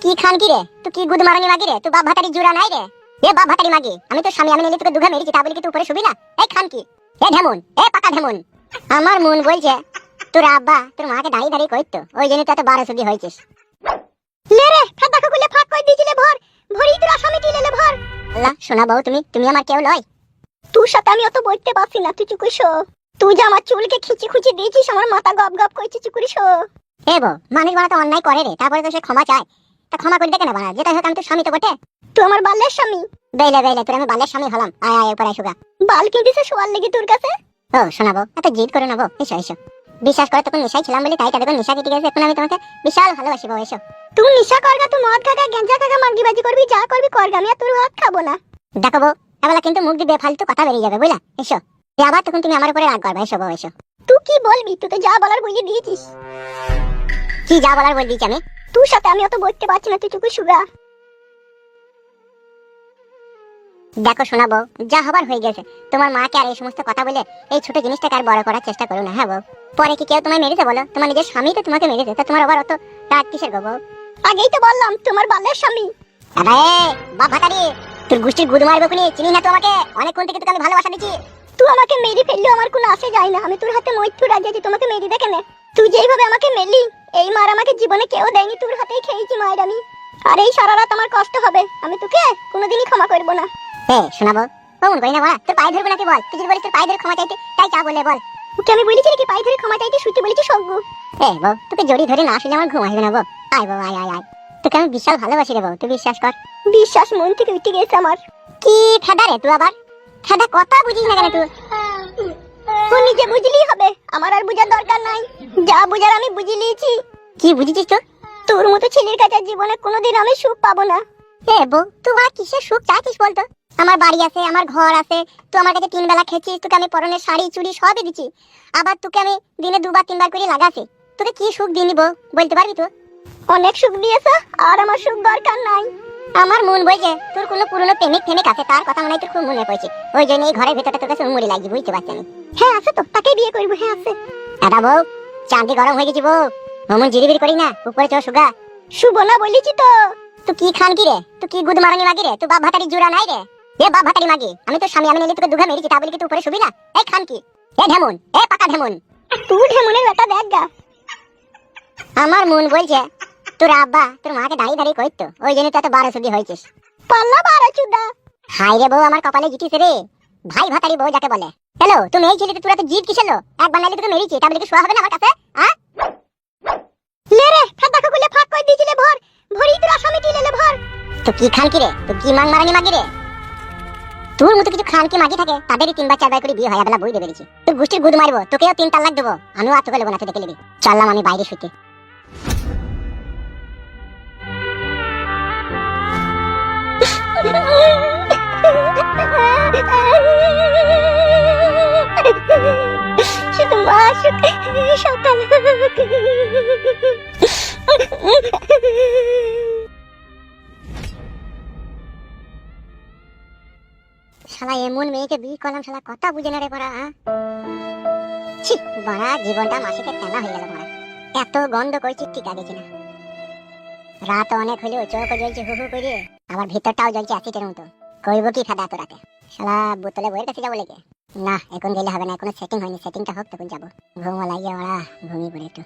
কি খান কি রে? তুই কি গুদ মারানি মাগি রে? তুই বাপ ভাতারি জুরা নাই রে? এ বাপ ভাতারি মাগি, আমি তো স্বামী, আমি নিলে তোকে দুঘা মেরেছি, তা বলি কি তুই উপরে শুবি না? এই খান কি? এ ঢেমুন, এ পাকা ঢেমুন, আমার মন বলছে তোর আব্বা তোর মাকে দাঁড়িয়ে দাঁড়িয়ে কইতো, ওই জন্য তুই এত 12 সুদি হয়েছিস। লে রে ফাটা কুকুলে ফাঁক কই দিছিলে ভর, ভরি তোর আসামি দিলে ভর। আল্লাহ শোনা বউ, তুমি আমার কেউ লয়। তোর সাথে আমি অত বইতে পারছি না, তুই চুপ শো। তুই যে আমার চুলকে খিচি খুচি দিয়েছিস, আমার মাথা গপ গপ কইছে, চুপ শো। এ বউ, মানুষ বানা তো অন্যায় করে রে, তারপরে তো সে ক্ষমা চায়, তা ক্ষমা করে দেখে না বানা, যেটা হোক আমি তো স্বামী তো বটে। তুই আমার বালের স্বামী। বেলে বেলে তোর আমি বালের স্বামী হলাম, আয় আয় উপরে আইসুগা। বাল কিনতেছে শোয়ার লেগে তোর কাছে? ও শোনাবো, এত জিদ করে নেবো, এসো এসো। বিশ্বাস করে তখন নেশায় ছিলাম বলে তাই তাদের নেশা কেটে গেছে, এখন আমি তোমাকে বিশাল ভালোবাসি বউ, এসো। তুই নেশা করগা, তুই মদ খাগা, গেঞ্জা খাগা, মাগিবাজি করবি, যা করবি করগা, আমি আর তোর হাত খাবো না। দেখো বউ, এবেলা কিন্তু মুখ দিয়ে বেফালতু কথা বেরিয়ে যাবে, বুঝলা? এসো, আবার তখন তুমি আমার উপরে রাগ করবে, এসো বউ এসো। তুই কি বলবি? তুই তো যা বলার বলে দিয়েছিস। কি যা বলার বলে দিয়েছি আমি? তোর সাথে আমি অত বলতে পারছি না, তুই চুপ শুগা। দেখো শোনাবো, যা হবার হয়ে গেছে, তোমার মাকে আর এই সমস্ত কথা বলে এই ছোট জিনিসটাকে আর বড় করার চেষ্টা করো না, হ্যাঁ বউ? পরে কি কেউ তোমায় মেরেছে বলো? তোমার নিজের স্বামী তো তোমাকে মেরেছে, তা তোমার আবার অত রাগ কিসের গো বউ? আগেই তো বললাম তোমার বালের স্বামী। আরে বাপ ভাতারি, তোর গুষ্টির গুদ মারবে কোনি, চিনি না তো আমাকে? অনেকক্ষণ থেকে তোকে আমি ভালোবাসা দিচ্ছি। তুই আমাকে মেরে ফেললেও আমার কোনো আসে যায় না, আমি তোর হাতে মৃত্যু রাজি আছি, তোমাকে মেরে দেখে নে। তুই যেইভাবে আমাকে মেরলি, এই মার আমাকে জীবনে কেউ দেয়নি, তোর হাতেই খেয়েছি মায়ের আমি। আর এই সারা রাত আমার কষ্ট হবে, আমি তোকে কোনোদিনই ক্ষমা করব না। শোনাবো, মন করি না বলা, তোর পায়ে ধরবো নাকি বল? তুই যদি বলিস তোর পায়ে ধরে ক্ষমা চাইতে, তাই চা বলে বল। ওকে আমি বলেছি নাকি পায়ে ধরে ক্ষমা চাইতে? শুতে বলেছি সগ্গু। বউ, তোকে জড়ি ধরে না আসলে আমার ঘুম আসবে না বউ। আয় বউ আয় আয় আয়, তোকে আমি বিশাল ভালোবাসি রে বউ, তুই বিশ্বাস কর। বিশ্বাস মন থেকে উঠে গেছে আমার। কি ফেদা রে তুই আবার? ফেদা কথা বুঝিস না কেন তুই? তুই নিজে বুঝলেই হবে, আমার আর বুঝার দরকার নাই, যা বুঝার আমি বুঝে নিয়েছি। কি বুঝেছিস তুই? তোর মতো ছেলের কাছে জীবনে কোনোদিন আমি সুখ পাবো না। বউ, তুই আর কিসের সুখ চাইছিস বলতো? আমার বাড়ি আছে, আমার ঘর আছে, তুই আমার কাছে 3 বেলা খেয়েছিস, তোকে আমি পরনের শাড়ি চুড়ি সবই দিচ্ছি, আবার তোকে আমি দিনে 2বার 3বার করে লাগাছি, তোকে কি সুখ দিই নিব বলতে পারবি তুই? অনেক সুখ দিয়েছ, আর আমার সুখ দরকার নাই। আমার মন বলছে তোর কোনো পুরনো প্রেমিক প্রেমিক আছে, তার কথা মনে হয় তোর খুব মনে পড়ছে, ওই জন্য এই ঘরের ভিতরটা তোর কাছে উমরি লাগছে, বুঝতে পারছি আমি। হ্যাঁ আছে তো, তাকে বিয়ে করবো, হ্যাঁ আছে। দাদা বউ, চাঁদি গরম হয়ে গেছি বউ, অমন জিরিবিরি করি না, উপরে চো সুগা। শুভ না বলেছি তো। তুই কি খান কি রে? তুই কি গুদ মারানি মাগি রে? তুই বাপ ভাতারি জুরা নাই রে? এ বাপ ভাতারি মাগি, আমি তো স্বামী, আমি নিলে তোকে দুঘা মেরেছি, তা বলি কি তুই উপরে শুবি না? এই খান কি? এ ঢেমুন, এ পাকা ঢেমুন, তুই ঢেমুনের বেটা দেখ গা। আমার মন বলছে তোর আব্বা তোর মাকে দাঁড়িয়ে দাঁড়িয়ে কইতো, ওই জন্য তুই এত 12 সুদি হয়েছিস। পাল্লা 12 চুদা। হাই রে বউ, আমার কপালে জিতিস রে, ভাই ভাতারি বউ যাকে বলে। হ্যালো, তুমি এই ছেলেতে তোরা তো জিত কিসের লো? একবার নাইলে তোকে মেরেছি, তা বলি কি শোয়া হবে না আমার কাছে? হ্যাঁ লে রে ফাটা কুকুলে ফাঁক কই দিছিলে ভর, ভরি তোর আসামি দিলে ভর। তো কি খান কি রে? তুই কি মান মারানি মাগি রে? তোর মতো কিছু খান কি মাগি থাকে, তাদেরই 3বার 4বার করে বিয়ে হয়, বেলা বই দেবে দিছি। তুই গুষ্টির গুদ মারবো, তোকেও 3 তালাক দেবো, আমিও আর তোকে লেবো না, তুই দেখে নিবি। চললাম আমি বাইরে শুতে। শুধু মা আসুক, সকাল শালা এমন মেয়েকে বিয়ে করলাম, শালা কথা বুঝে না রে পড়া। ছি বড়া, জীবনটা মাসিকে টানা হয়ে গেল বড়া, এত গন্ধ করছি ঠিক আগেছি না। রাত অনেক হলেও চোখ জ্বলছে হু হু করে, আবার ভিতরটাও জ্বলছে অ্যাসিডের মতো। কইব কি খাদা এত রাতে? শালা বোতলে বইয়ের কাছে যাবো লেগে? না এখন গেলে হবে না, এখনো সেটিং হয়নি, সেটিংটা হোক তখন যাবো। ঘুমও লাগিয়ে ওরা ঘুমিয়ে পড়ে একটু।